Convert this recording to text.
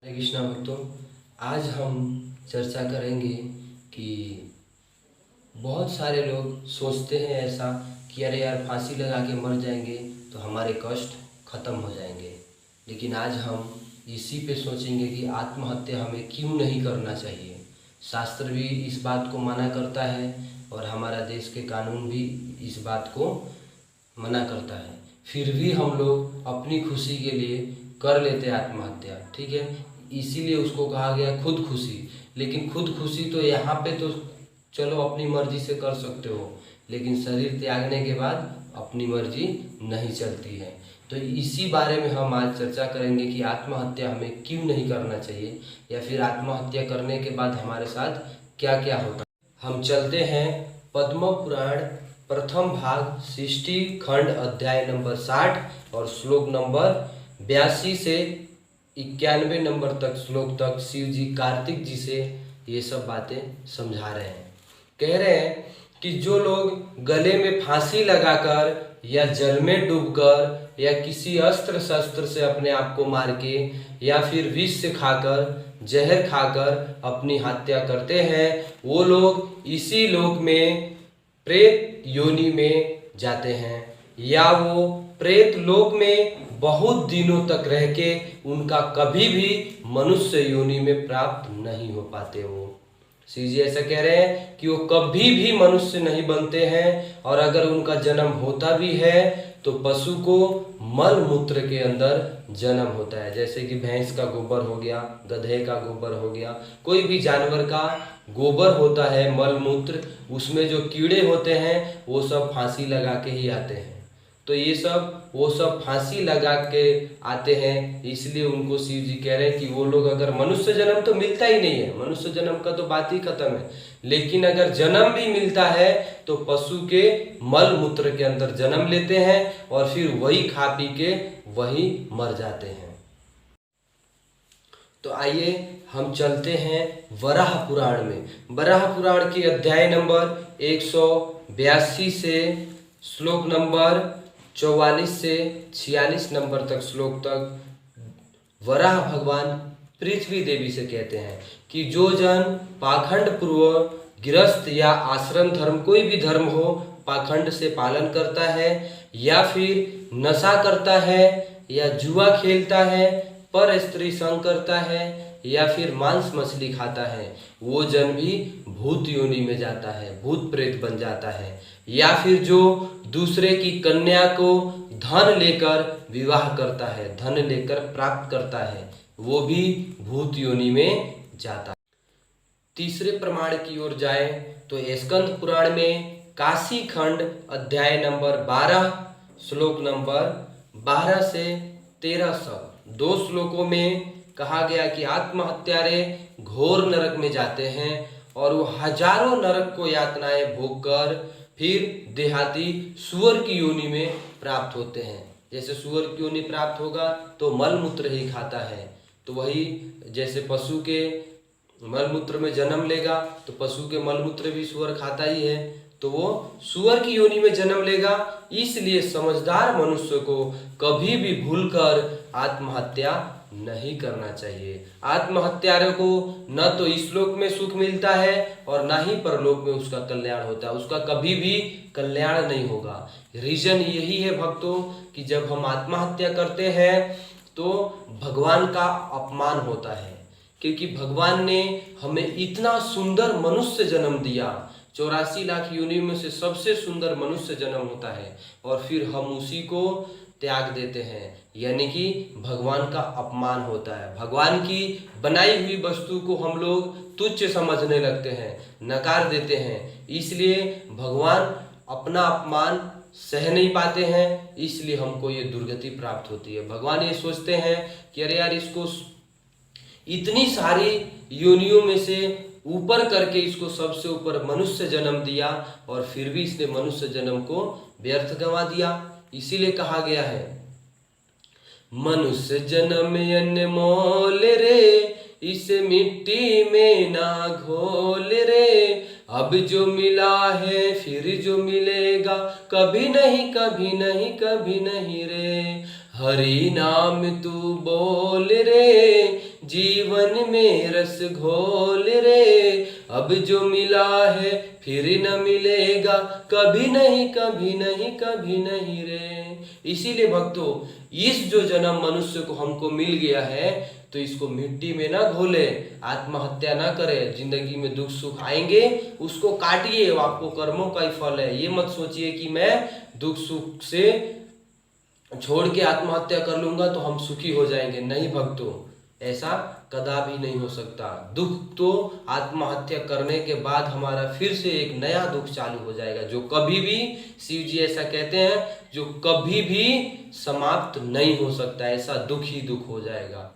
हरे कृष्णा भक्तों, आज हम चर्चा करेंगे कि बहुत सारे लोग सोचते हैं ऐसा कि अरे यार फांसी लगा के मर जाएंगे तो हमारे कष्ट खत्म हो जाएंगे। लेकिन आज हम इसी पे सोचेंगे कि आत्महत्या हमें क्यों नहीं करना चाहिए। शास्त्र भी इस बात को मना करता है और हमारा देश के कानून भी इस बात को मना करता है। फिर भी हम लोग अपनी खुशी के लिए कर लेते हैं आत्महत्या, ठीक है। इसीलिए उसको कहा गया खुद खुशी। लेकिन खुद खुशी तो यहाँ पे तो चलो अपनी मर्जी से कर सकते हो, लेकिन शरीर त्यागने के बाद अपनी मर्जी नहीं चलती है। तो इसी बारे में हम आज चर्चा करेंगे कि आत्महत्या हमें क्यों नहीं करना चाहिए, या फिर आत्महत्या करने के बाद हमारे साथ क्या क्या होता है। हम चलते हैं पद्म पुराण प्रथम भाग सृष्टि खंड अध्याय नंबर 60 और श्लोक नंबर 82 से 91 नंबर तक श्लोक तक शिव जी कार्तिक जी से ये सब बातें समझा रहे हैं। कह रहे हैं कि जो लोग गले में फांसी लगाकर या जल में डूबकर या किसी अस्त्र शस्त्र से अपने आप को मार के या फिर विष से खाकर जहर खाकर अपनी हत्या करते हैं, वो लोग इसी लोक में प्रेत योनि में जाते हैं, या वो प्रेत लोक में बहुत दिनों तक रह के उनका कभी भी मनुष्य योनि में प्राप्त नहीं हो पाते। वो श्री जी ऐसा कह रहे हैं कि वो कभी भी मनुष्य नहीं बनते हैं, और अगर उनका जन्म होता भी है तो पशु को मल मूत्र के अंदर जन्म होता है। जैसे कि भैंस का गोबर हो गया, गधे का गोबर हो गया, कोई भी जानवर का गोबर होता है मल मूत्र, उसमें जो कीड़े होते हैं वो सब फांसी लगा के ही आते हैं। तो ये सब वो सब फांसी लगा के आते हैं, इसलिए उनको शिव जी कह रहे हैं कि वो लोग अगर मनुष्य जन्म तो मिलता ही नहीं है, मनुष्य जन्म का तो बात ही खत्म है, लेकिन अगर जन्म भी मिलता है तो पशु के मल मूत्र के अंदर जन्म लेते हैं और फिर वही खा पी के वही मर जाते हैं। तो आइए हम चलते हैं वराह पुराण में। वराह पुराण के अध्याय नंबर 182 से श्लोक नंबर 44 से 46 नंबर तक श्लोक तक वराह भगवान पृथ्वी देवी से कहते हैं कि जो जन पाखंड पूर्वक गृहस्थ या आश्रम धर्म कोई भी धर्म हो पाखंड से पालन करता है, या फिर नशा करता है, या जुआ खेलता है, पर स्त्री संग करता है, या फिर मांस मछली खाता है, वो जन भी भूत योनि में जाता है, भूत प्रेत बन जाता है। या फिर जो दूसरे की कन्या को धन लेकर विवाह करता है, धन लेकर प्राप्त करता है, वो भी भूत योनि में जाता है। तीसरे प्रमाण की ओर जाए तो स्कंद पुराण में काशी खंड अध्याय नंबर 12 श्लोक नंबर 12 से 13 तक 2 श्लोकों में कहा गया कि आत्महत्यारे घोर नरक में जाते हैं और वो हजारों नरक को यातनाएं भोग कर फिर देहाती सुअर की योनि में प्राप्त होते हैं। जैसे सुअर की योनि प्राप्त होगा तो मल मूत्र ही खाता है, तो वही जैसे पशु के मल मूत्र में जन्म लेगा तो पशु के मल मूत्र भी सुअर खाता ही है, तो वो सुअर की योनि में जन्म लेगा। इसलिए समझदार मनुष्य को कभी भी भूलकर आत्महत्या नहीं करना चाहिए। आत्महत्यारे को न तो इस लोक में सुख मिलता है और न ही परलोक में उसका कल्याण होता है, उसका कभी भी कल्याण नहीं होगा। रीजन यही है भक्तों कि जब हम आत्महत्या करते हैं तो भगवान का अपमान होता है, क्योंकि भगवान ने हमें इतना सुंदर मनुष्य जन्म दिया, 84 लाख योनि में से सबसे सुंदर मनुष्य जन्म होता है, और फिर हम उसी को त्याग देते हैं, यानी कि भगवान का अपमान होता है। भगवान की बनाई हुई वस्तु को हम लोग तुच्छ समझने लगते हैं, नकार देते हैं, इसलिए भगवान अपना अपमान सह नहीं पाते हैं, इसलिए हमको ये दुर्गति प्राप्त होती है। भगवान ये सोचते हैं कि अरे यार इसको इतनी सारी योनियों में से ऊपर करके इसको सबसे ऊपर मनुष्य जन्म दिया और फिर भी इसने मनुष्य जन्म को व्यर्थ गंवा दिया। इसीलिए कहा गया है मनुष्य जन्म अनमोल रे, इसे मिट्टी में ना घोल रे, अब जो मिला है फिर जो मिलेगा, कभी नहीं कभी नहीं कभी नहीं रे, हरि नाम तू बोल रे, जीवन में रस घोल रे, अब जो मिला है फिर न मिलेगा, कभी नहीं कभी नहीं कभी नहीं रे। इसीलिए भक्तों, इस जो जन्म मनुष्य को हमको मिल गया है तो इसको मिट्टी में ना घोले, आत्महत्या ना करे। जिंदगी में दुख सुख आएंगे उसको काटिए, वो आपको कर्मों का ही फल है। ये मत सोचिए कि मैं दुख सुख से छोड़ के आत्महत्या कर लूंगा तो हम सुखी हो जाएंगे। नहीं भक्तों, ऐसा कदापि नहीं हो सकता। दुख तो आत्महत्या करने के बाद हमारा फिर से एक नया दुख चालू हो जाएगा, जो कभी भी, शिव जी ऐसा कहते हैं, जो कभी भी समाप्त नहीं हो सकता। ऐसा दुख ही दुख हो जाएगा।